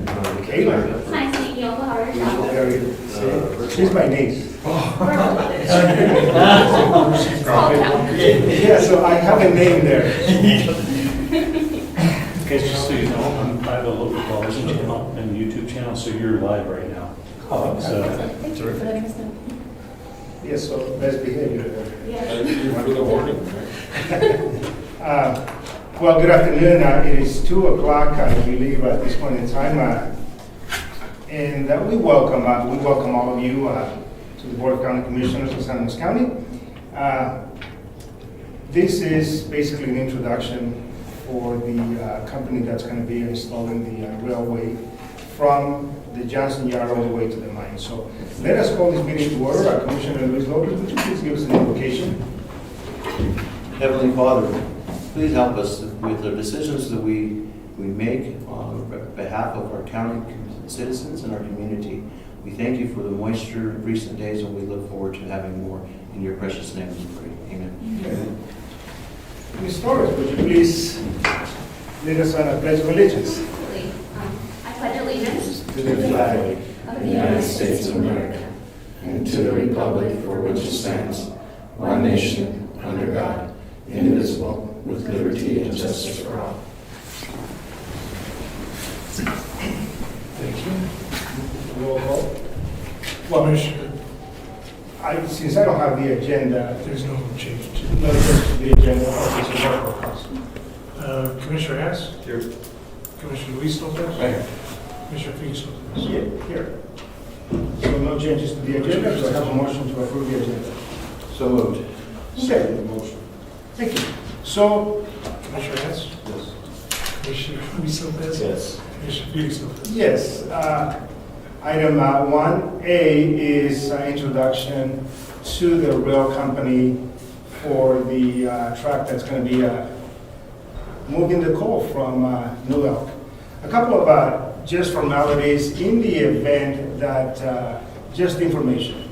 Kayla. Nice to meet you, Uncle. How are you? Very good. She's my niece. Yeah, so I have a name there. Okay, just so you know, I have a local television channel and YouTube channel, so you're live right now. Oh, So, Thank you for letting us know. Yes, so best behavior there. Yeah. For the warning. Well, good afternoon. It is 2 o'clock, I believe, at this point in time. And we welcome all of you to the Board of County Commissioners of San Luis County. This is basically an introduction for the company that's going to be installing the railway from the Johnson Yard all the way to the mine. So let us call this meeting to order. Commissioner Luis Lopez, would you please give us an invocation? Heavenly Father, please help us with the decisions that we make on behalf of our county citizens and our community. We thank you for the moisture of recent days, and we look forward to having more. In your precious name we pray. Amen. Amen. Ms. Torres, would you please lead us on a pledge of allegiance? Absolutely. I pledge allegiance To the flag of The United States of America, and to the republic for which it stands, one nation, under God, indivisible, with liberty and justice for all. Thank you. Roll call. Well, since I don't have the agenda, There's no change to no change to the agenda. Okay, so roll call, please. Commissioner Hess, Here. Commissioner Luis Lopez, Right. Commissioner Felix Lopez. Yeah, here. So no changes to the agenda, so I have a motion to approve the agenda. So moved. Second. Motion. Thank you. So, Commissioner Hess, Yes. Commissioner Luis Lopez, Yes. Commissioner Felix Lopez. yes, item 1A is introduction to the rail company for the track that's going to be moving the coal from New Elk. A couple of just formalities in the event that, just information.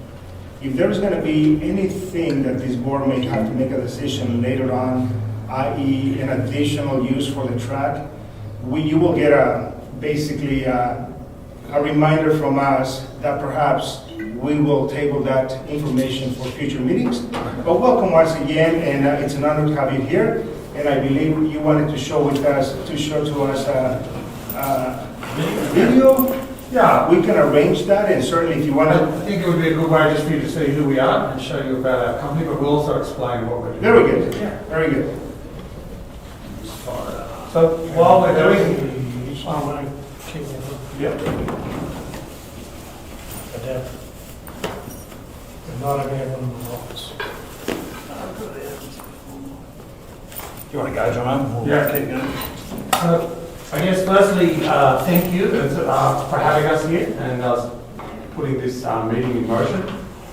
If there's going to be anything that this board may have to make a decision later on, i.e. an additional use for the track, you will get basically a reminder from us that perhaps we will table that information for future meetings. But welcome once again, and it's an honor to have you here. And I believe you wanted to show to us video. Yeah, we can arrange that, and certainly if you want I to. think it would be a good way just for you to see who we are and show you about our company, but we'll also explain what we're doing. Very good, very good. So while we're doing, When I came in, yep, adapt. And not having everyone in the office. you want to go, John? Yeah. Keep going. I guess firstly, thank you for having us here and putting this meeting in motion.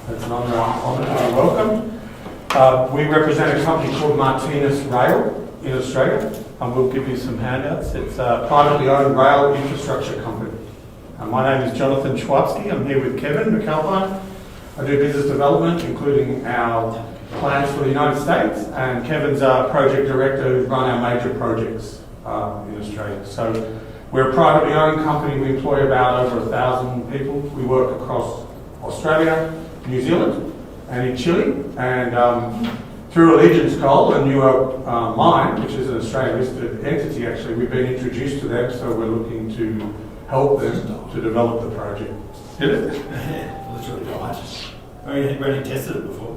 It's an honor to be welcomed. We represent a company called Martinez Rail in Australia, and we'll give you some handouts. It's a privately owned rail infrastructure company. My name is Jonathan Schwarzky. I'm here with Kevin McAlpine. I do business development, including our plans for the United States, and Kevin's our project director who's run our major projects in Australia. So we're a privately owned company. We employ about over 1,000 people. We work across Australia, New Zealand, and in Chile, and through Allegiance Coal, a New York mine, which is an Australian listed entity actually, we've been introduced to them, so we're looking to help them to develop the project. Did it? That's really nice. We've already tested it before.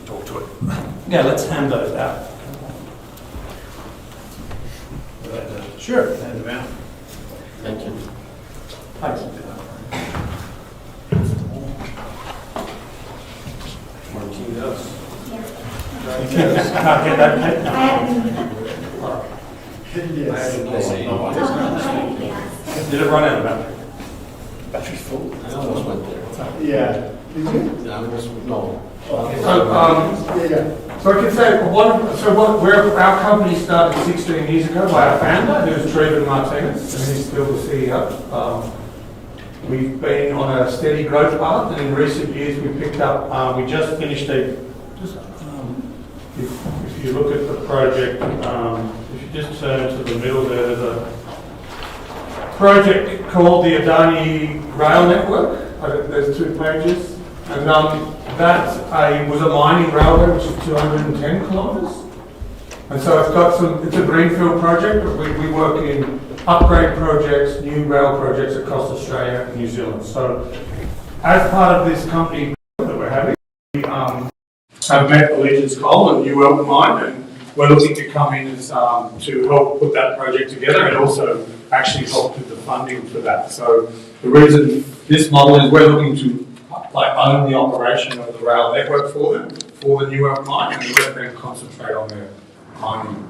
Talk to it. Yeah, let's hand those out. Sure. Hand them out. Thank you. Thanks. Martinez. Can't get that, Kate? I haven't. Yes. Did it run out of battery? Battery's full. I almost went there. Yeah. Did you? I almost, no. Yeah. So I can say, our company started 16 years ago by our founder, who's Trevor Martinez, and he's still the CEO. We've been on a steady growth path, and in recent years we picked up, we just finished if you look at the project, if you just turn to the middle there, there's a project called the Adani Rail Network. There's 2 pages. And that was a mining railway, which is 210 kilometres. And so it's a greenfield project, but we work in upgrade projects, new rail projects across Australia and New Zealand. So as part of this company that we're having, we have met Allegiance Coal and New Elk Mine, and we're looking to come in as to help put that project together and also actually help with the funding for that. So the reason this model is we're looking to own the operation of the rail network for them, for the New Elk Mine, and let them concentrate on their mining,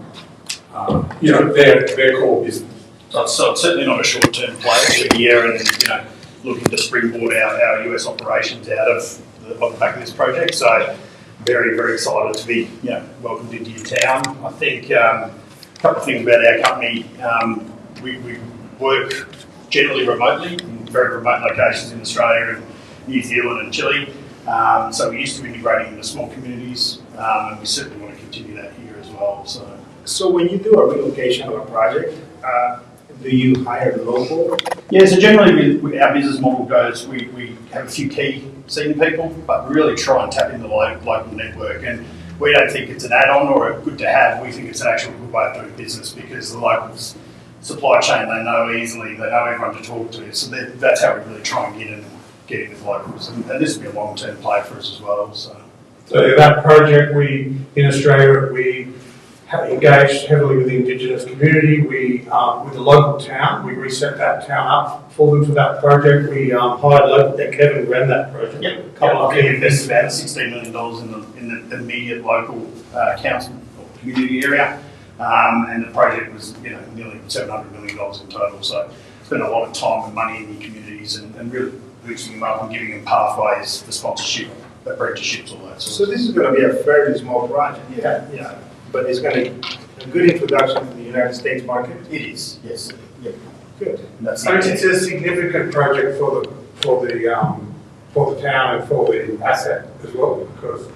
their core business. So it's certainly not a short-term play. We're here and, looking to springboard our US operations out of on the back of this project. So very, very excited to be, welcomed into your town. I think a couple of things about our company. We work generally remotely in very remote locations in Australia and New Zealand and Chile. So we're used to integrating into small communities, and we certainly want to continue that here as well. So when you do a relocation of a project, do you hire local? Yeah, so generally our business model goes, we have a few key senior people, but really try and tap into the local network. And we don't think it's an add-on or a good to have. We think it's an actual good way of doing business because the locals supply chain they know easily, they know everyone to talk to. So that's how we really try and get in with locals. And this will be a long-term play for us as well. So that project, in Australia, we have engaged heavily with the Indigenous community. We, with the local town, we reset that town up for them for that project. We hired local, Kevin ran that project. Yep, a couple of key investors, about $16 million in the immediate local council or community area. And the project was, nearly $700 million in total. So spent a lot of time and money in the communities and really boosting them up and giving them pathways for sponsorship, apprenticeships, all that. So this is going to be a fairly small project. Yeah. But it's going to be a good introduction to the United States market. It is, yes. Yep. Good. That's So it's a significant project for the town and for the asset as well, because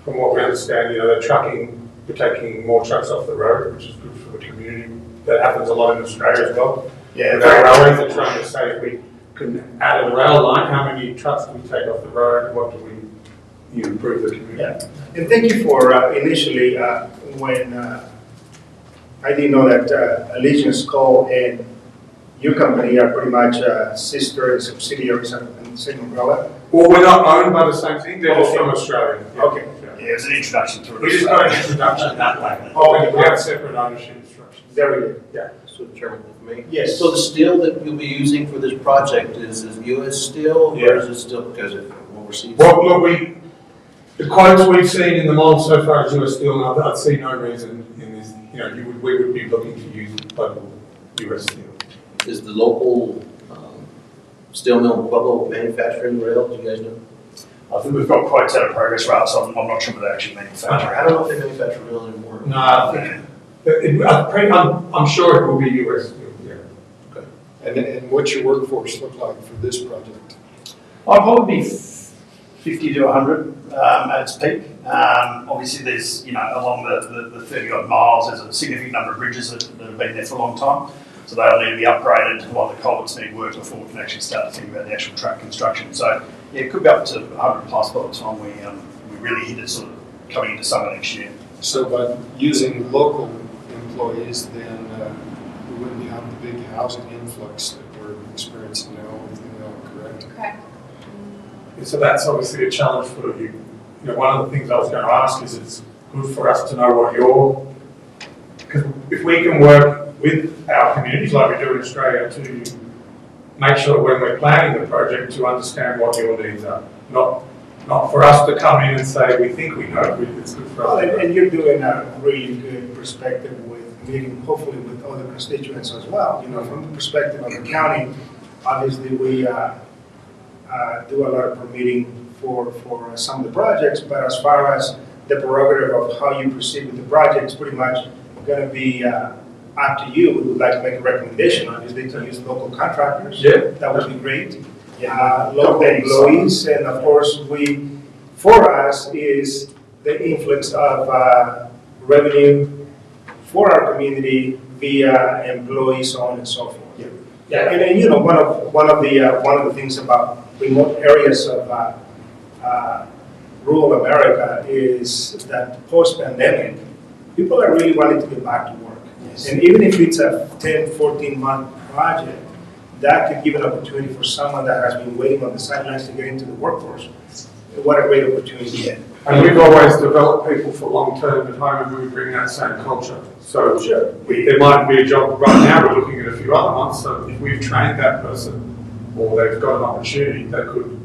from what we understand, they're taking more trucks off the road, which is good for the community. That happens a lot in Australia as well. Yeah, with our railways are trying to say if we can add a rail line, how many trucks do we take off the road? What do we improve the community? Yeah. And thank you for initially when I didn't know that Allegiance Coal and your company are pretty much sister and subsidiaries and the same umbrella. Well, we're not owned by the same thing. They're all from Australia. Yeah. Okay. Yeah, it was an introduction to it. We just got an introduction that way. We have separate ownership instructions. Very good. Yeah. So Chairman, with me? Yes. So the steel that you'll be using for this project is US steel, or is it still because of overseas? Well, look, the quotes we've seen in the model so far is US steel, and I'd see no reason in this. We would be looking to use local US steel. Is the local steel mill in Pueblo manufacturing rail? Do you guys know? I think we've got quotes out of progress rail, so I'm not sure whether they actually manufacture. I don't know if they manufacture rail anymore. No, I think I'm sure it will be US steel. Yeah. And what's your workforce look like for this project? I'd probably be 50 to 100 at its peak. Obviously, there's, along the 30-odd miles, there's a significant number of bridges that have been there for a long time. So they'll need to be upgraded while the culverts need work before we can actually start to think about the actual track construction. So, yeah, it could be up to 100 plus by the time we really hit it sort of coming into summer next year. So by using local employees, then we wouldn't have the big housing influx that we're experiencing now with correct? Correct. So that's obviously a challenge for you. One of the things I was going to ask is it's good for us to know because if we can work with our communities like we do in Australia to make sure when we're planning the project to understand what your needs are. Not for us to come in and say we think we know, it's good for us. And you're doing a really good perspective with meeting hopefully with other constituents as well. From the perspective of the county, obviously we do a lot of permitting for some of the projects, but as far as the prerogative of how you proceed with the project, it's pretty much going to be up to you. We would like to make a recommendation, obviously, to use local contractors. Yeah. That would be great. Local employees, and of course, for us is the influx of revenue for our community via employees, so on and so forth. Yeah, and you know, one of the things about remote areas of rural America is that post-pandemic, people are really wanting to get back to work. Yes. And even if it's a 10, 14-month project, that could give an opportunity for someone that has been waiting on the sidelines to get into the workforce. What a great opportunity. And we've always developed people for long-term at home, and we bring that same culture. So there might be a job right now, we're looking at a few other ones, so if we've trained that person, or they've got an opportunity, they could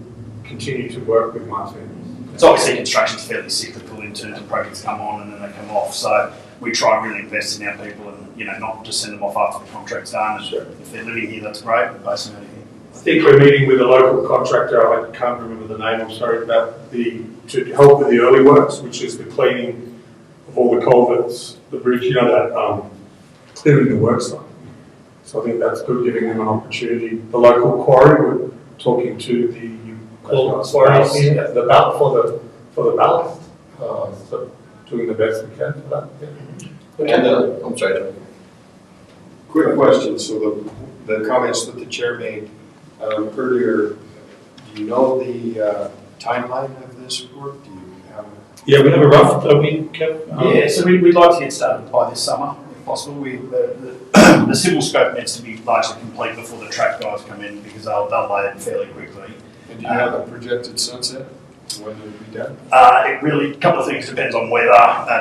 continue to work with my team. It's obviously construction's fairly cyclical in terms of projects come on and then they come off. So we try and really invest in our people and, you know, not just send them off after the contract's done. Sure. If they're living here, that's great, but based on here. I think we're meeting with a local contractor, I can't remember the name, I'm sorry, about to help with the early works, which is the cleaning of all the culverts, the bridge, you know, that clearing the work site. So I think that's good, giving them an opportunity. The local quarry, we're talking to the quarry here, the ballast for the ballast. So doing the best we can for that. Yeah. And I'm sorry, John. Quick question, so the comments that the chair made earlier, do you know the timeline of this work? Do you have Yeah, we have a rough, don't we, Kev? Yeah, so we'd like to get started by this summer, if possible. The civil scope needs to be largely complete before the track guys come in because they'll lay it fairly quickly. And do you have a projected sunset? When it'll be done? It really, a couple of things, depends on weather,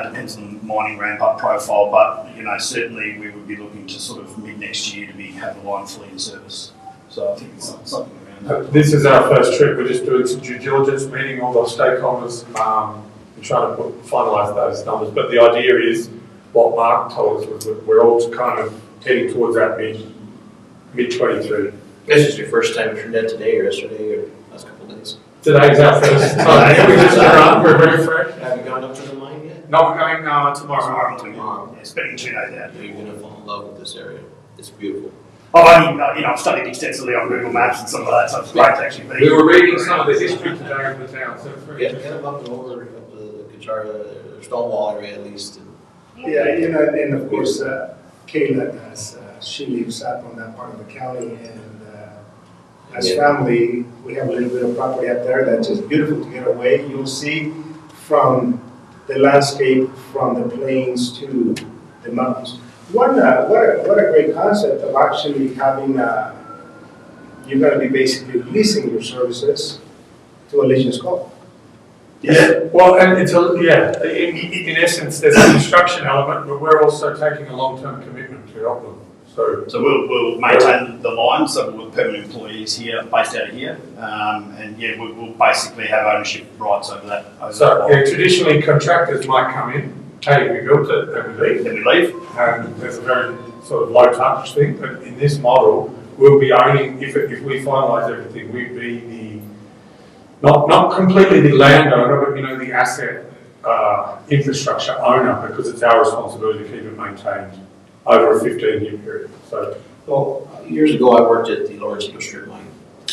depends on mining ramp-up profile, but, you know, certainly we would be looking to sort of mid-next year to have the line fully in service. So I think it's something around that. This is our first trip. We're just doing some due diligence, meeting all the stakeholders, and trying to finalise those numbers. But the idea is, what Mark told us was that we're all kind of heading towards that mid-23. This is your first time turned out today or yesterday or last couple of days? Today's our first time. We just arrived. We're very fresh. Have you gone up to the mine yet? No, we're going tomorrow. Yeah, spending 2 days out. You're going to fall in love with this area. It's beautiful. I've only, I've studied extensively on Google Maps and some of that, so it's great to actually be. We were reading some of the history today of the town, so it's very Get interesting. them up and over up the Kachara, Stonewall area at least. Yeah, you know, and of course, Kayla, she lives up on that part of the county, and as family, we have a little bit of property up there that's just beautiful to get away. You'll see from the landscape, from the plains to the mountains. What a great concept of actually having, you're going to be basically leasing your services to Allegiance Golf. Yeah, well, and it's in essence, there's a construction element, but we're also taking a long-term commitment to help them. So we'll maintain the line, so we'll have permanent employees here, based out of here, and yeah, we'll basically have ownership rights over that. Traditionally contractors might come in, hey, we built it, and we leave. Then we leave. And there's a very sort of low touch thing, but in this model, we'll be owning, if we finalise everything, we'd be not completely the landowner, but the asset infrastructure owner, because it's our responsibility to keep it maintained over a 15-year period. So, well, years ago I worked at the Lawrence Strip Mine.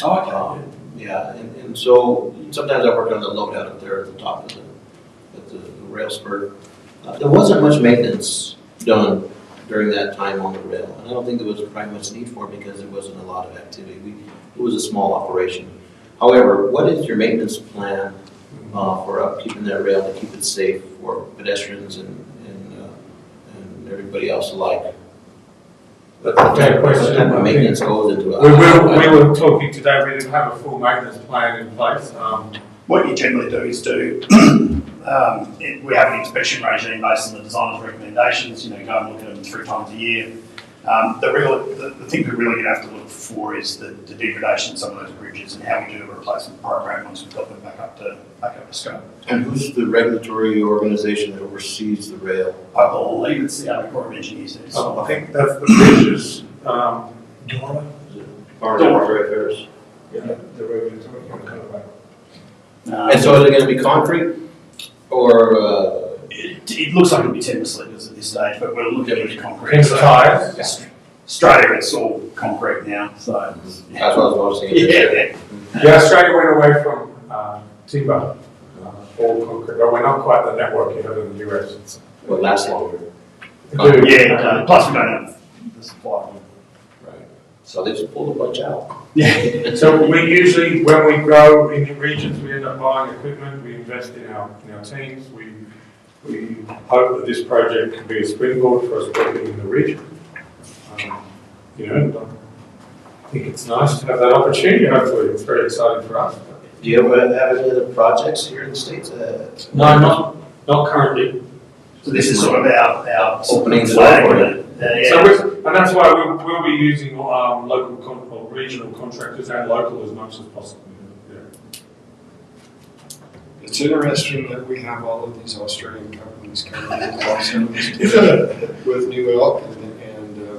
Oh, okay. Yeah, and so sometimes I worked on the loadout up there at the top of the rail spur. There wasn't much maintenance done during that time on the rail, and I don't think there was quite much need for it because there wasn't a lot of activity. It was a small operation. However, what is your maintenance plan for upkeeping that rail to keep it safe for pedestrians and everybody else alike? that's a fair question. What type of maintenance goes into it? We were talking today, we didn't have a full maintenance plan in place. What you generally do is we have an inspection regime based on the designer's recommendations, go and look at them 3 times a year. The thing we're really going to have to look for is the degradation of some of those bridges and how we do a replacement program once we've got them back up to scope. And who's the regulatory organization that oversees the rail? I believe it's the Army Corps of Engineers. I think that's the bridges. Dora? Is it Department of Affairs? Yeah, the regulatory company. And so is it going to be concrete or? It looks like it'll be timber sleepers at this stage, but we're looking at concrete. Timber tyres? Australia, it's all concrete now, so. That's what I was noticing. Yeah. Australia went away from timber, all concrete, but we're not quite the network you have in the US. It's, Will last longer. Yeah, plus we don't have the supply. Right. So they just pulled a bunch out. So we usually, when we grow in the regions, we end up buying equipment, we invest in our teams, we hope that this project can be a springboard for us working in the region. I think it's nice to have that opportunity, hopefully it's very exciting for us. Do you ever have any other projects here in the States? No, not currently. So this is sort of our Opening flag. flag. And that's why we'll be using local or regional contractors and local as much as possible. Yeah. It's interesting that we have all of these Australian companies coming in also with New Elk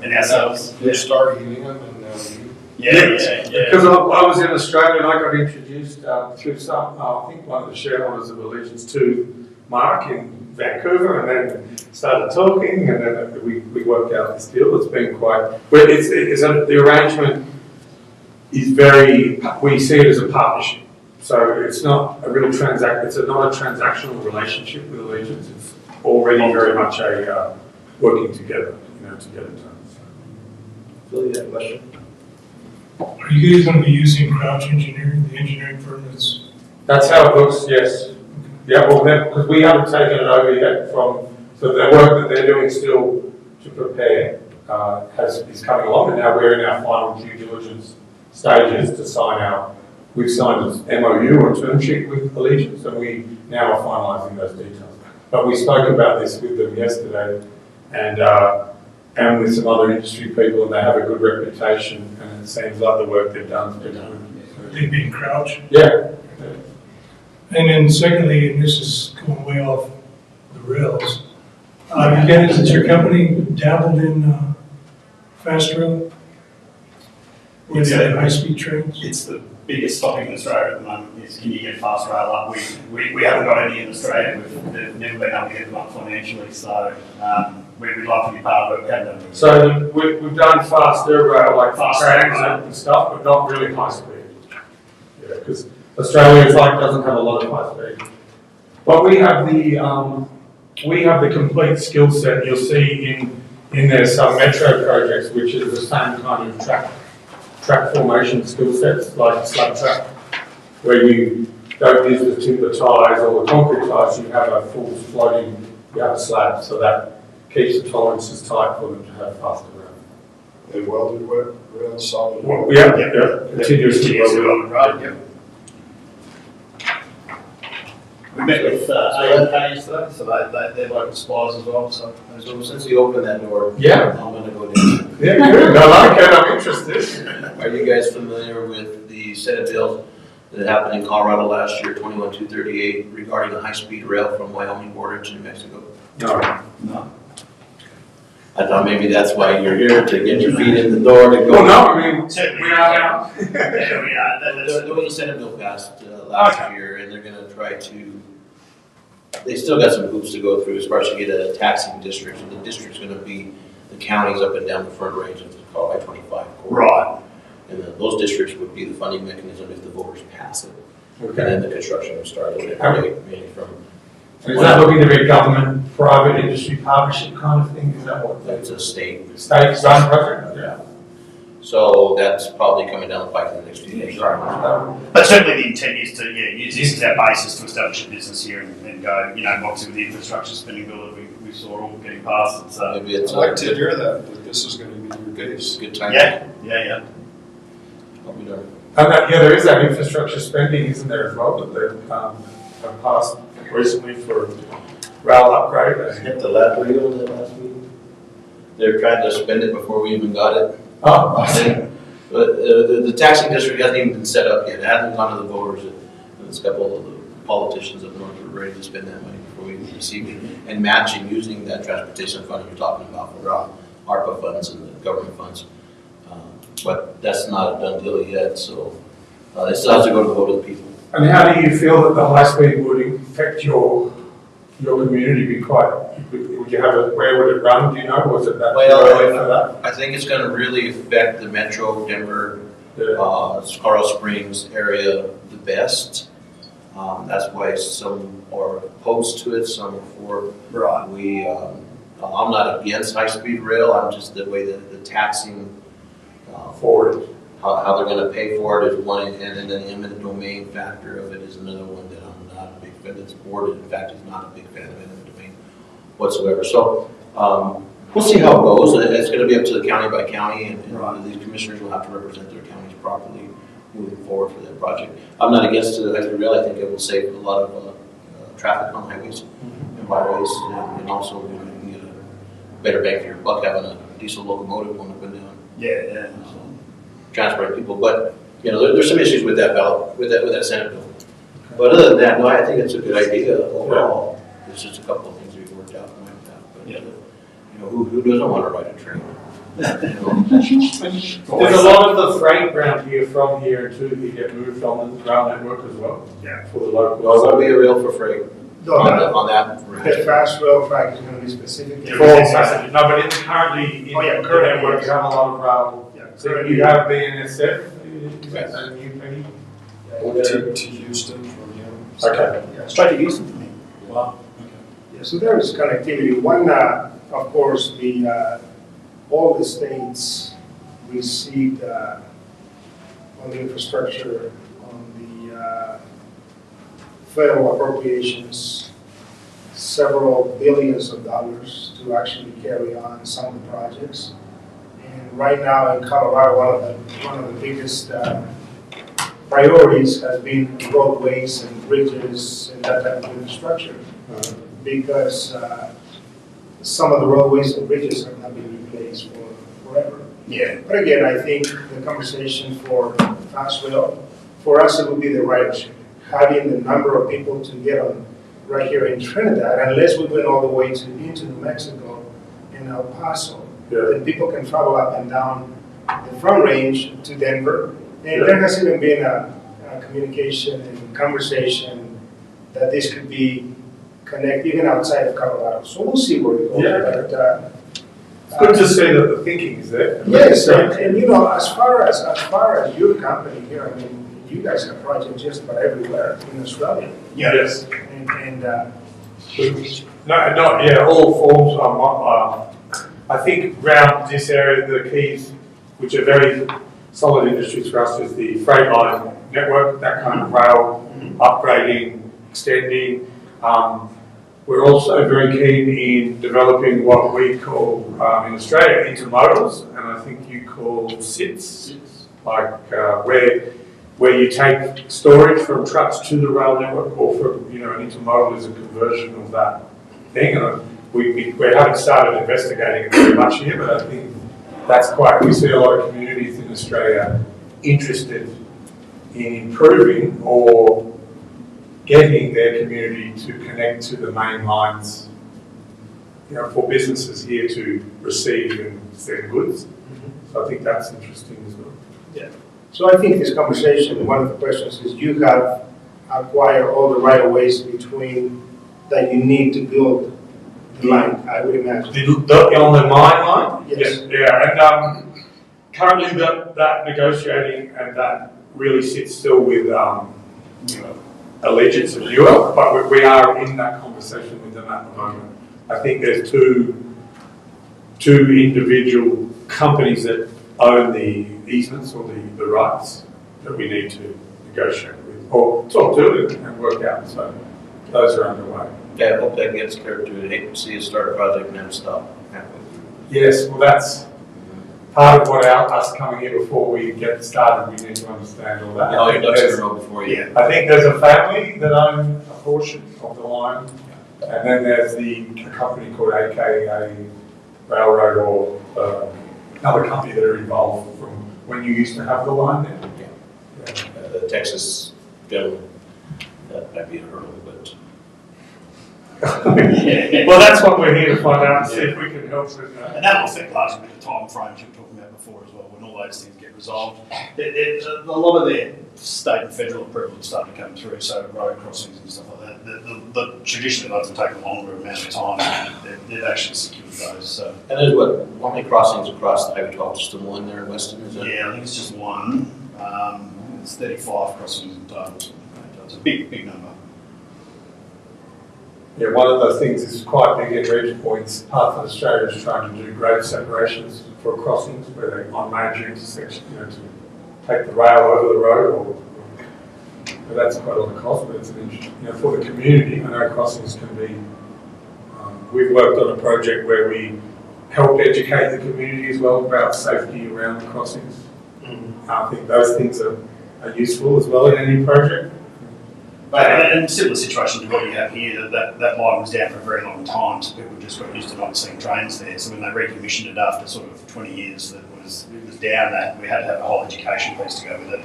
And ourselves. They're starting them and Yeah. Because I was in Australia and I got introduced through I think one of the shareholders of Allegiance to Mark in Vancouver, and then started talking, and then we worked out this deal. It's been quite, but the arrangement is we see it as a partnership. So it's not a real not a transactional relationship with Allegiance. It's already very much a working together, to get it done. Phil, you had a question? Are you guys going to be using Crouch Engineering, the engineering firm That's how it looks, yes. Yeah, well, because we haven't taken it over yet so the work that they're doing still to prepare is coming along, and now we're in our final due diligence stages to we've signed an MOU or term sheet with Allegiance, and we now are finalising those details. But we spoke about this with them yesterday, and with some other industry people, and they have a good reputation, and it seems like the work they've done has been done. They being Crouch? Yeah. And then secondly, and this is going way off the rails, you guys, has your company dabbled in fast rail? With the high-speed trains? It's the biggest topic in Australia at the moment is can you get fast rail up? We haven't got any in Australia. We've never been able to get one financially, so we'd love to be part of it. We haven't done it. So we've done faster rail, like Fast trams rail. and stuff, but not really high speed. Yeah, because Australia doesn't have a lot of high speed. But we have the complete skill set. You'll see in there some metro projects, which is the same kind of track formation skill sets, like slab track, where you don't use the timber ties or the concrete ties, you have a full floating, you have a slab, so that keeps the tolerances tight for them to have faster rail. they welded rail solid. Yeah, continuously welded. Right, yeah. We met with ALK yesterday, so they're local suppliers as well, so. So since you opened that door, Yeah. I'm going to go down. Yeah, good. I like it. I'm interested. Are you guys familiar with the Senate bill that happened in Colorado last year, 21238, regarding the high-speed rail from Wyoming border to New Mexico? No. I thought maybe that's why you're here, to get your feet in the door to go. Well, no, I mean, Certainly. we are now. Yeah, we are. There was a Senate bill passed last year, and they're gonna try to, they still got some hoops to go through as far as to get a taxing district. So the district's gonna be the counties up and down the front range of the call by 25. Right. And those districts would be the funding mechanism if the voters pass it. And Okay. then the construction would start mainly from. Is that looking to be a government-private industry partnership kind of thing? Is that what That's a state. state-run project? Yeah. So that's probably coming down the pike in the next few years. But certainly the intent is to use this as our basis to establish a business here and go, obviously with the infrastructure spending bill that we saw all getting passed. It's, Maybe it's I'd like to hear that this is going to be your base. good time. yeah. I'll be done. And there is that infrastructure spending, isn't there, as well, that they've have passed recently for rail upgrade? Hit the lap wheel that last meeting. They're trying to spend it before we even got it. Oh, But the taxing district hasn't even been set up yet. It hasn't gone to the voters. There's a couple of the politicians up north are ready to spend that money before we even receive it. And matching, using that transportation fund you're talking about for ARPA funds and the government funds. But that's not a done deal yet, so it still has to go to the vote of the people. and how do you feel that the high speed would affect your community? Would you have where would it run, do you know? Was it that? Well, early for that? I think it's gonna really affect the metro Denver, Yeah. Colorado Springs area the best. That's why some are opposed to it, some are for. Right. I'm not against high-speed rail, I'm just the way that the taxing For it. How they're gonna pay for it is one, and then the eminent domain factor of it is another one that I'm not a big fan, that's board, in fact, is not a big fan of eminent domain whatsoever. So, we'll see how it goes. It's gonna be up to the county by county, and these commissioners will have to represent their counties properly moving forward for that project. I'm not against the highway rail. I think it will save a lot of traffic on highways and byways, and also you can get a better bang for your buck having a diesel locomotive going up and down. Yeah. Transporting people, but you know, there's some issues with that ballot, with that Senate bill. But other than that, no, I think it's a good idea overall. There's just a couple of things we've worked out and went out. But you know, who doesn't want to ride a train? There's a lot of the freight around here from here to get moved on the rail network as well. Yeah. For the local. Well, there'll be a rail for freight No, on that. the fast rail track is going to be specific. For passengers. No, but it's currently in Oh, yeah, the currently, network, yes. you have a lot of rail. Yeah, So currently- you have BNSF, Yes. and you pay. To Houston from him. Okay. Yeah. Straight to Houston for me. Wow. Yeah, so there is connectivity. One, of course, all the states received on the infrastructure, on the federal appropriations, several billions of dollars to actually carry on some of the projects. And right now in Colorado, one of the biggest priorities has been roadways and bridges and that type of infrastructure. Because some of the roadways and bridges have not been replaced for forever. Yeah. But again, I think the conversation for fast rail, for us, it would be the ridership. Having the number of people to get on right here in Trinidad, unless we went all the way into New Mexico and El Paso, then people can travel up and down the Front Range to Denver. And there has even been a communication and conversation that this could be connect even outside of Colorado. So we'll see where it goes. Yeah. But, It's good to see that the thinking is there. yes, and you know, as far as your company here, I mean, you guys have projects just about everywhere in Australia. Yes. And All forms are, I think around this area, the keys, which are very solid industries for us, is the freight line network, that kind of rail, upgrading, extending. We're also very keen in developing what we call, in Australia, intermodals, and I think you call SITs, like where you take storage from trucks to the rail network, or from, an intermodal is a conversion of that thing. And we haven't started investigating it very much here, but I think we see a lot of communities in Australia interested in improving or getting their community to connect to the main lines, for businesses here to receive and send goods. So I think that's interesting as well. yeah. So I think this conversation, one of the questions is you have acquired all the right of ways between that you need to build the line, I would imagine. On the mine line? Yes. Yeah, and currently that negotiating and that really sits still with, Allegiance of Europe, but we are in that conversation with them at the moment. I think there's two individual companies that own the easements or the rights that we need to negotiate with, or talk to and work out. So those are underway. Yeah, I hope that gets cleared to it. Hate to see us start a project and then stop halfway through. Yes, well that's part of what us coming here before we get started, we need to understand all that. All your ducks in a row before you. I think there's a family that own a portion of the line, and then there's a company called AKA Railroad, or another company that are involved from when you used to have the line there. Yeah. The Texas gentleman, that might be a hurdle, but. Well, that's what we're here to find out and see if we can help with that. And that will affect largely the time frames you were talking about before as well, when all those things get resolved. A lot of their state and federal approval is starting to come through, so road crossings and stuff like that. The traditionally those have taken a longer amount of time, and they've actually secured those. So. And there's how many crossings across the Highway 12? Just the one there in Weston, is it? Yeah, I think it's just one. It's 35 crossings in total. It's a big number. Yeah, one of the things is quite big in Ridge Points. Parts of Australia is trying to do grade separations for crossings where they on major intersections, to take the rail over the road. But that's quite a lot of cost, but it's an interest, for the community. I know crossings can be. We've worked on a project where we help educate the community as well about safety around the crossings. I think those things are useful as well in any project. But in a similar situation to what you have here, that line was down for a very long time, so people just got used to not seeing trains there. So when they recommissioned it after sort of 20 years, it was down that we had to have a whole education piece to go with it.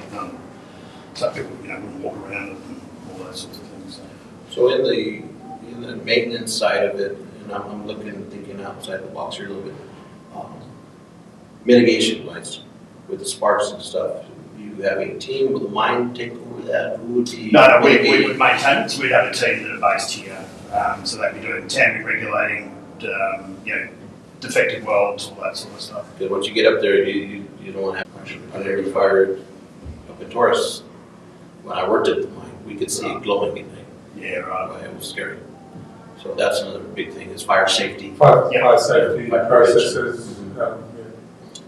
So people, wouldn't walk around it and all those sorts of things. So in the maintenance side of it, and I'm thinking outside the box here a little bit, mitigation wise, with the sparks and stuff, you have a team, will the mine take over that? Who would be? No, we would maintain it, so we'd have a team that are based here. So they'd be doing tandem regulating, defective welds, all that sort of stuff. Because once you get up there, you don't want to have a fire up in Taurus. When I worked at the mine, we could see it glowing at night. Yeah, right. It was scary. So that's another big thing, is fire safety. Fire safety processes.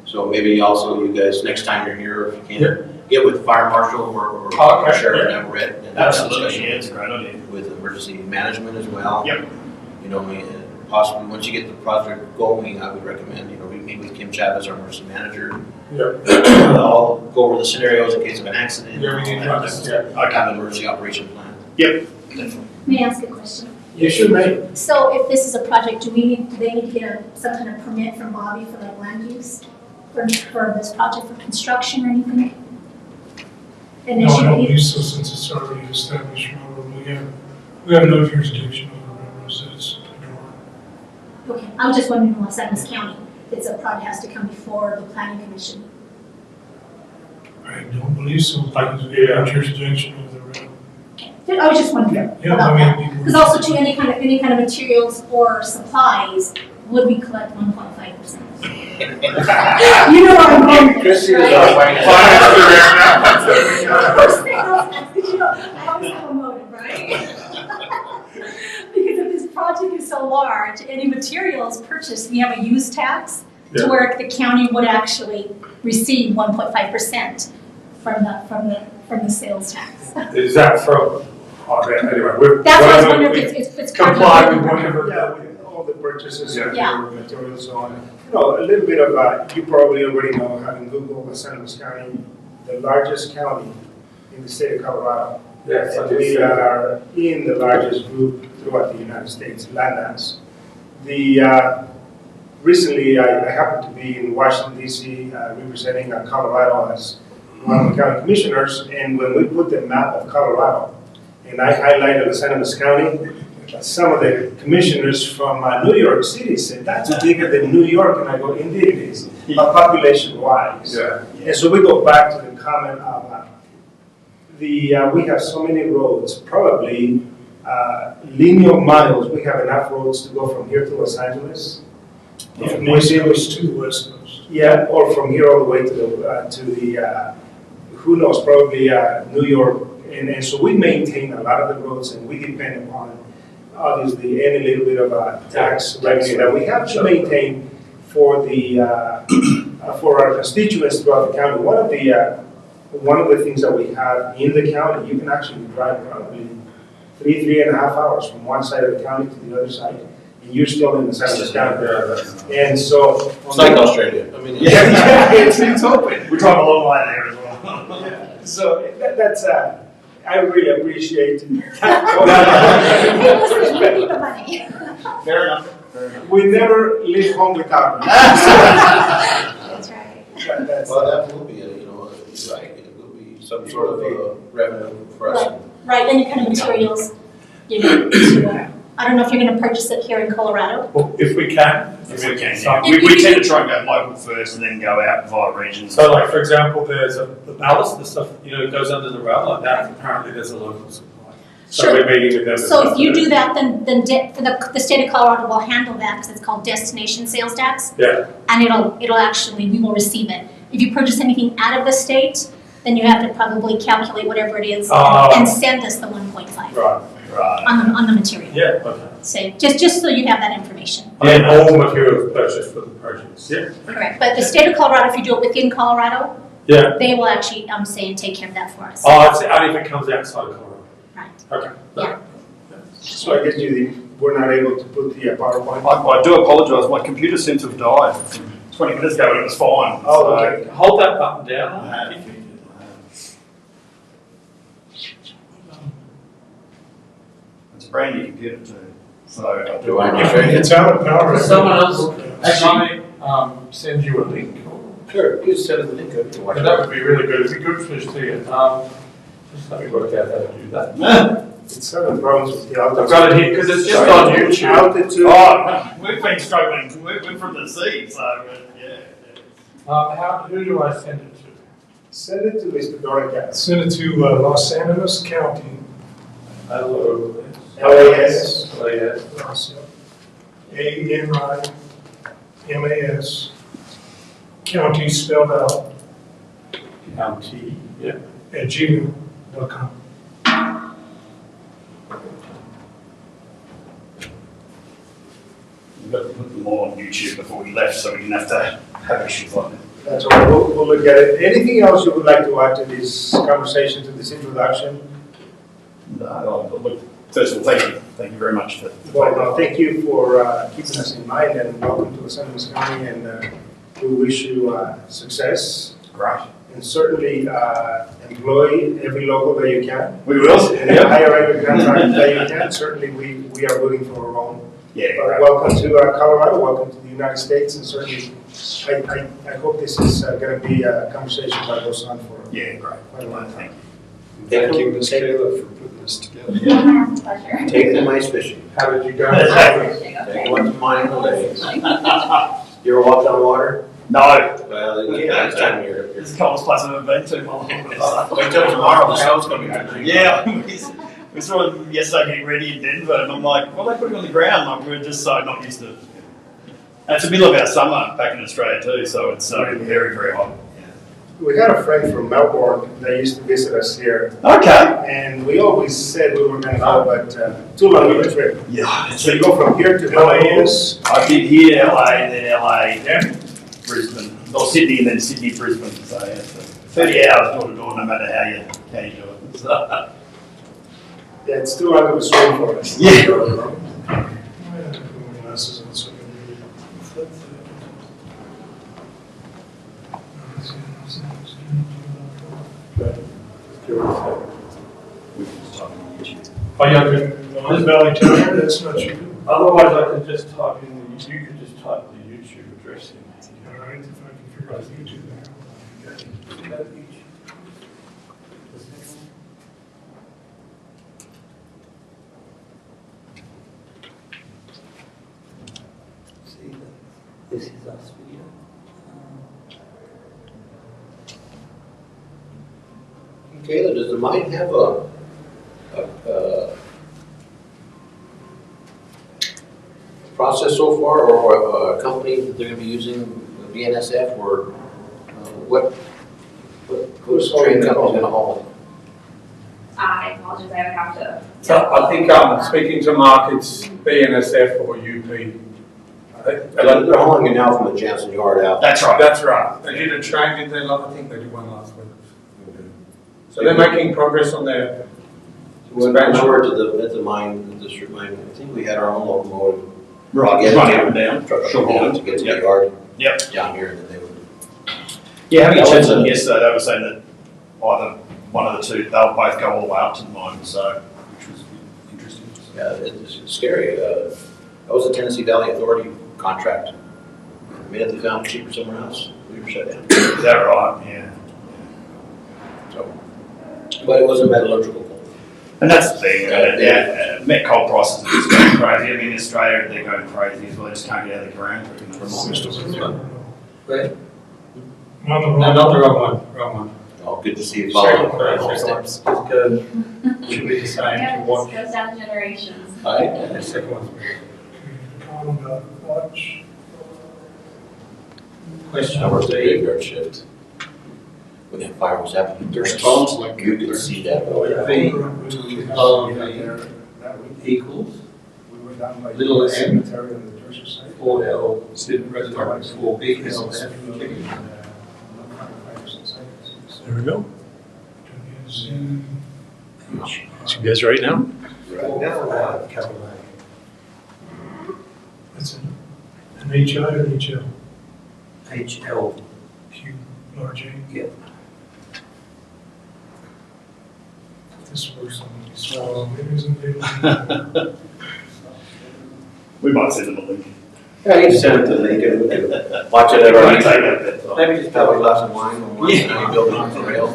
So maybe also you guys, next time you're here, if you can, get with fire marshal or sheriff and have Red. And Absolutely, yeah, it's a great idea. With emergency management as well. Yep. And possibly once you get the project going, I would recommend, we meet with Kim Chavez, our emergency manager. Yep. I'll go over the scenarios in case of an accident. Yeah, we need to understand. I have an emergency operation plan. Yep, definitely. May I ask a question? You should make. So if this is a project, do they need to get some kind of permit from Bobby for like land use? For this project, for construction or anything? No, I don't believe so, since it's already established railroad. We have no jurisdiction over railroads, that's control. Okay, I was just wondering in Los Angeles County, if it's a project has to come before the planning commission. I don't believe so, because we have jurisdiction over the railroad. Okay, I was just wondering Yeah, about I that. mean, Because also to any kind of materials or supplies, would we collect 1.5%? You know what I'm going with, Chris is right? First thing I was asking, I always have a motive, right? Because if this project is so large, any materials purchased, we have a use tax to where the county would actually receive 1.5% from the sales tax. Is that from? Anyway, That's why I was wondering if it's comply with whatever. Yeah, with all the purchases of Yeah. materials, so on. A little bit of, you probably already know, having Googled Los Angeles County, the largest county in the state of Colorado. Yes, I did We see that. are in the largest group throughout the United States, landmass. Recently, I happened to be in Washington DC representing Colorado as one of the county commissioners, and when we put the map of Colorado, and I highlighted Los Angeles County, some of the commissioners from New York City said, that's bigger than New York, and I go, indeed it is, but population-wise. Yeah. And so we go back to the comment of we have so many roads, probably linear miles, we have enough roads to go from here to Los Angeles. From East Coast to the West Coast. Yeah, or from here all the way to the who knows, probably New York. And so we maintain a lot of the roads, and we depend upon, obviously, any little bit of tax revenue that we have to maintain for for our constituents throughout the county. One of the things that we have in the county, you can actually drive probably 3.5 hours from one side of the county to the other side, and you're still in the San Luis County. And so, It's like Australia. I mean, it's open. We drive a long way there as well. Yeah. So that's I really appreciate Hey, listen, we need the money. Fair enough. We never leave home without it. That's right. well, that will be, it will be some sort of revenue for us. Right, any kind of materials, I don't know if you're gonna purchase it here in Colorado. Well, if we can. If we can, yeah. We tend to try and go local first and then go out via regions. So like, for example, there's the ballast, the stuff, goes under the rail like that, apparently there's a local supply. So Sure. we're meeting with them. So if you do that, then for the state of Colorado will handle that, because it's called destination sales tax, Yeah, and it'll actually, we will receive it. If you purchase anything out of the state, then you have to probably calculate whatever it is and send us the 1.5 right. Right. on the material. Yeah, okay. So just so you have that information. And all materials purchased for the projects. Yeah. Correct. But the state of Colorado, if you do it within Colorado, Yeah. they will actually say and take care of that for us. Oh, it's only if it comes outside of Colorado. Right. Okay. Yeah. So I guess we're not able to put the PowerPoint. I do apologise, my computer seems to have died 20 minutes ago, but it was fine. Oh, So- okay. Hold that button down. It's a brand new computer too, so I Do I do. need It's out of power. Someone else actually send you a link. Sure, you send us the link. And that would be really good. It'd be good for us to see it. Just let me work out how to do that. It's having problems with the altitude. I've got it here because it's just on YouTube. Altitude. Oh, we've been struggling, we're from the sea, so, yeah. Who do I send it to? Send it to Mr. Dorian. Send it to Los Angeles County. Hello. LAS. LAS. ANIMAS. County spelled out County. Yeah. at gmail.com. We've got to put them all on YouTube before we left, so we didn't have to have issues like that. That's all right, we'll look at it. Anything else you would like to add to this conversation, to this introduction? Look, first of all, thank you very much for. Well, no, thank you for keeping us in mind, and welcome to San Luis County, and we wish you success. Great. And certainly employ every local that you can. We will. And hire every contractor that you can. Certainly, we are rooting for our own. Yeah, But great. welcome to Colorado, welcome to the United States, and certainly, I hope this is going to be a conversation that goes on for Yeah, great. quite a long time. Thank you, Ms. Kayla, for putting this together. Pleasure. Take it to ice fishing. How did you go? Take it to mine days. You ever walked on water? No, Well, yeah, next time you're. it's the coldest place I've ever been to. Wait till tomorrow, the sun's gonna be good. Yeah, we saw them yesterday getting ready in Denver, and I'm like, well, they put it on the ground. Like, we're just so not used to it. And it's the middle of our summer back in Australia too, so it's very, very hot. We had a friend from Melbourne that used to visit us here, Okay. and we always said we were going to go, but too long of a trip. Yeah. So you go from here to LAS. I did here, LA, then LA, Brisbane, or Sydney, and then Sydney, Brisbane. So yeah, so 30 hours door to door, no matter how you do it. So, Yeah, it's too long of a swim for us. Yeah. we can just talk on YouTube. Oh, yeah, good. This Valley Tower, that's not you. Otherwise, I could just type in you could just type the YouTube address in. All right, if I can figure out YouTube there. See, this is us video. Kayla, does the mine have a process so far, or a company that they're gonna be using, BNSF, or what's the train company's gonna haul? I apologize, I would have to. So I think speaking to Mark, it's BNSF or UP. They're hauling it now from the Jansen yard out. That's right. That's right. They did a train, did they? I think they did one last week. So they're making progress on their When we were at the mine, the district mine, I think we had our own locomotive. Right, Get running it up and down. Truck Sure. down to get to the Yep. yard. Yep. Down here, and then they would. Yeah, having a That chat was to them a- yesterday, they were saying that either one of the two, they'll both go all the way up to the mine, so, which was interesting. Yeah, it's scary. That was the Tennessee Valley Authority contract. I mean, if they found it cheaper somewhere else, we were shut down. Is that right? Yeah. So, but it was a metallurgical coal. And that's the thing, met coal prices are just going crazy. I mean, in Australia, they're going crazy as well, they just can't get out of the ground. Right? I'm on the No, wrong. not the wrong one. Wrong one. Oh, good to see you Second following. one. Second one's just good. Should be the same Yeah, to this watch. goes down generations. All right. The second one's Watch. question I worked a D. graveyard shift. When that fire was happening. There's tons like You could see that. V That week. equals. We were were done by Little the M. cemetery on the Georgia side. 4L, student resident, 4B, This is, LF. There we go. Zoom. So you guys ready now? Right now, capital That's an HI or HL? A. HL. Q, large A. Yep. This works on these small windows and they We might send them a link. Yeah, you can send it to Link and we can watch it at our meeting. Maybe just have a glass of wine on one county building on the rail.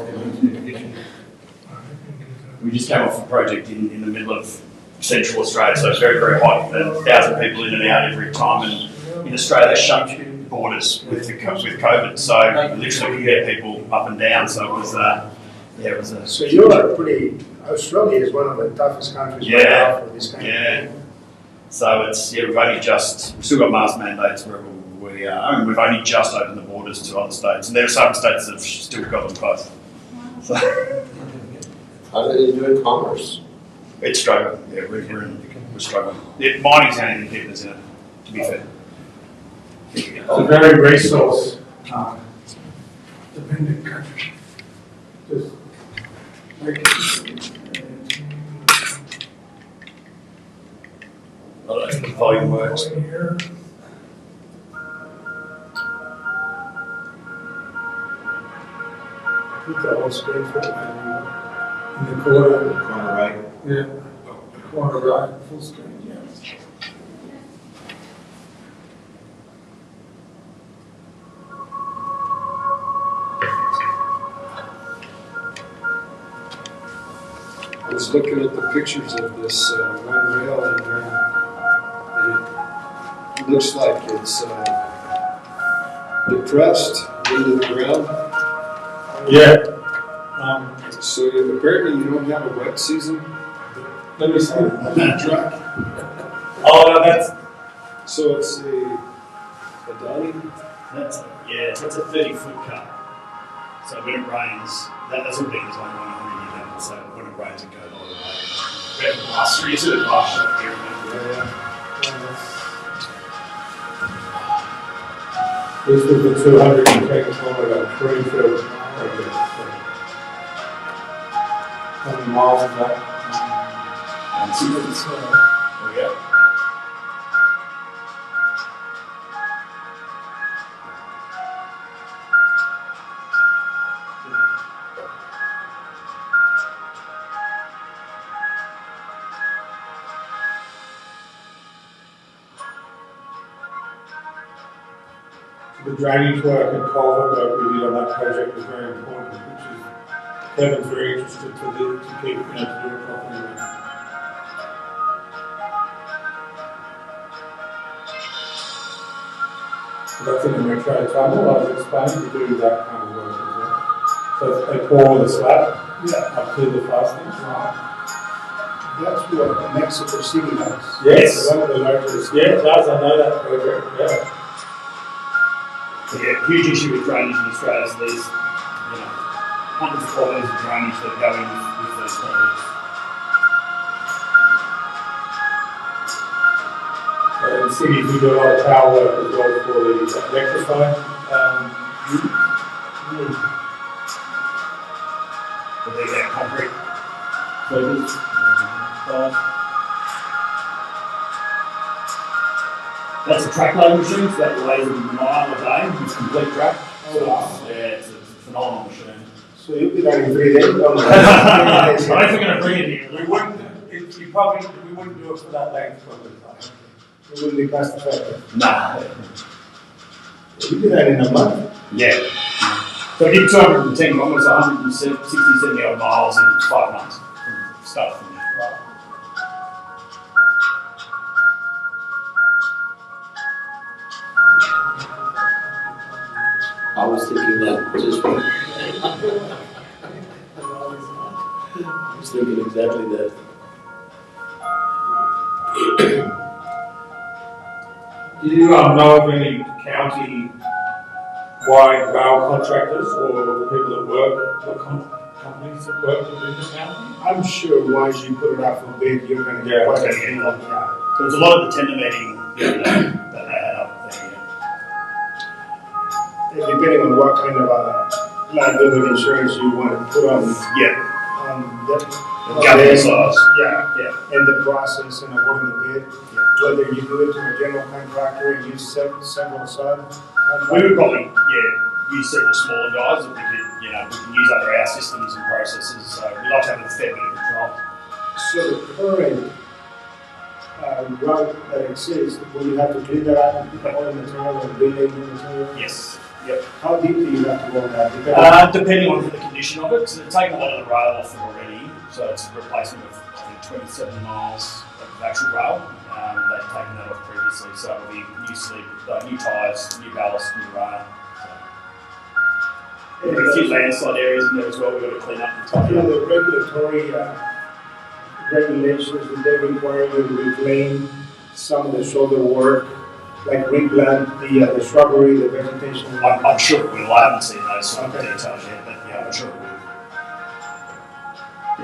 We just came off a project in the middle of central Australia, so it's very, very hot. 1,000 people in and out every time. And in Australia, they shut borders with COVID, so we literally could get people up and down. So it was, it was a. So you are pretty, Australia is one of the toughest countries right now for this kind of thing. So it's, we've still got mask mandates wherever we are, and we've only just opened the borders to other states, and there are some states that have still got them closed. So How do they do commerce? it's struggling. Yeah, we're struggling. Yeah, mining's the only thing keeping us in it, to be fair. It's a very resource dependent country. just make I don't know if the volume works. Here. Put the whole screen for it. in the corner. Corner right. Yeah, corner right, full screen, yeah. I was looking at the pictures of this one rail in there, and it looks like it's depressed into the ground. Yeah. So apparently you don't have a wet season Let me see. on that track. Oh, no, that's, So it's a Donny. That's a 30-foot cut. So when it rains, that's what being is only 100 years old. So when it rains, it goes all the way. We have a blast. You see the blast shot here. this was the 210 kilometre greenfield project. So. How many miles is that? And see what it's, there we go. The drainage work and culvert work we did on that project was very important, which is Kevin's very interested to keep, to do it properly. That's in the metro tunnel, I was explaining, to do that kind of work as well. So they pour the slab up to the fastenings. That's what Mexico City does. Yes, one of the largest, yeah, it does, I know that project, yeah. Yeah, huge issue with drainage in Australia is there's, hundreds of kilometres of drainage that go in with those projects. In cities, we do a lot of power work as well for the electrified. But there's that concrete. That's a track load machine, so that weighs a mile a day, it's complete track. So, yeah, it's a phenomenal machine. So you'll be done in 3 days? I don't think we're going to bring it here. We wouldn't do it for that length of the time. It wouldn't be cost effective. Nah. You do that in a month? Yeah. So I did 210 kilometres, 160, 70 odd miles in 5 months from start to finish. I was thinking that just. I was thinking exactly that. Do you know of any county-wide rail contractors or people that work, or companies that work within the county? I'm sure once you put it out for bid, you're gonna get Yeah, quite a okay. few. Yeah. So there's a lot of the tender meeting that they had up there. Depending on what kind of liability insurance you want to put on, Yeah, that. the government size. Yeah, and the process and awarding the bid, whether you do it to a general contractor and use several sub. We would probably, use several smaller guys that we could, we can use under our systems and processes. So we like to have a fair bit of control. So the current route that exists, will you have to clean that out and put all the material and relay new material? Yes. Yep. How deep do you have to go on that? Depending on the condition of it, because they've taken a lot of the rail off it already, so it's a replacement of, I think, 27 miles of actual rail. They've taken that off previously, so it'll be new tyres, new ballast, new rail. There are a few landslide areas in there as well we've got to clean up and tidy The up. regulatory regulations, do they require you to reclaim some of the shoulder work, like replant the shrubbery, the vegetation? I'm sure it will. I haven't seen those sort of details yet, but yeah, I'm sure it will.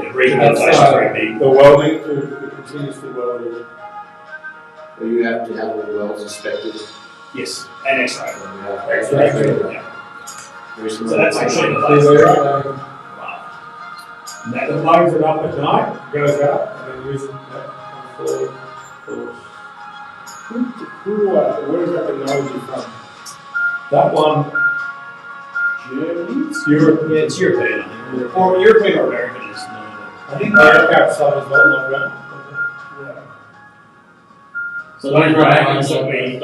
Yeah, rehabilitation is very big. The welding to continuously welding. Or you have to have the wells inspected. Yes, and X-ray. X-ray. Yeah. There's some So that's other- actually the The place. loads it up at night, goes out, and then uses that for Where is that technology from? that one. Germany? Europe. Yeah, it's European, I think. Or European or American is I think the aircraft side as well, not run. So those wagons we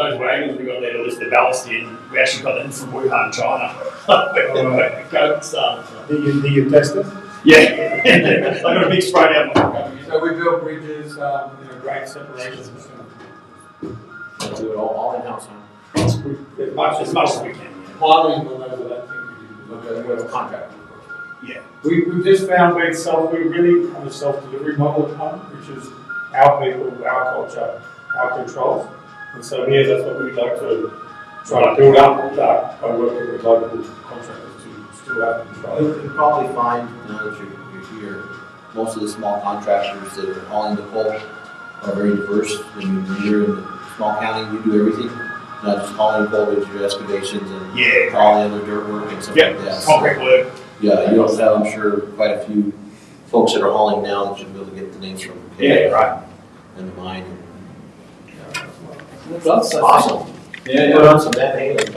got there to lift the ballast in, we actually got them from Wuhan, China. Do you test it? Yeah. I got a big spray down my So we build bridges, great separations. Do it all in-house, huh? As much as much as we can. Piling on over that thing. Okay, we have a contract. Yeah. We've just found we really have a self-delivery model at home, which is our people, our culture, our controls. And so here, that's what we'd like to try to build up that by working with local contractors to still have control. You'll probably find, now that you're here, most of the small contractors that are hauling the coal are very diverse. When you're in the small county, you do everything, not just hauling coal, but you do excavations and all the other dirt work and stuff like that. Concrete work. Yeah, you also have, I'm sure, quite a few folks that are hauling now that you'll be able to get the names from. Right. And the mine. That's Awesome. Yeah, Put on some Van Halen.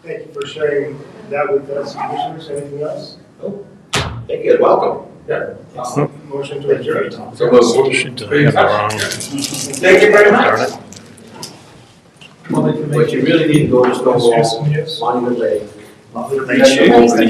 Thank you for sharing that with us. Commissioners, anything else? Thank you, welcome. Motion to adjourn. So moved. Thank you very much. What you really need to go is go Yes, yes. Monument Lake. Thank you.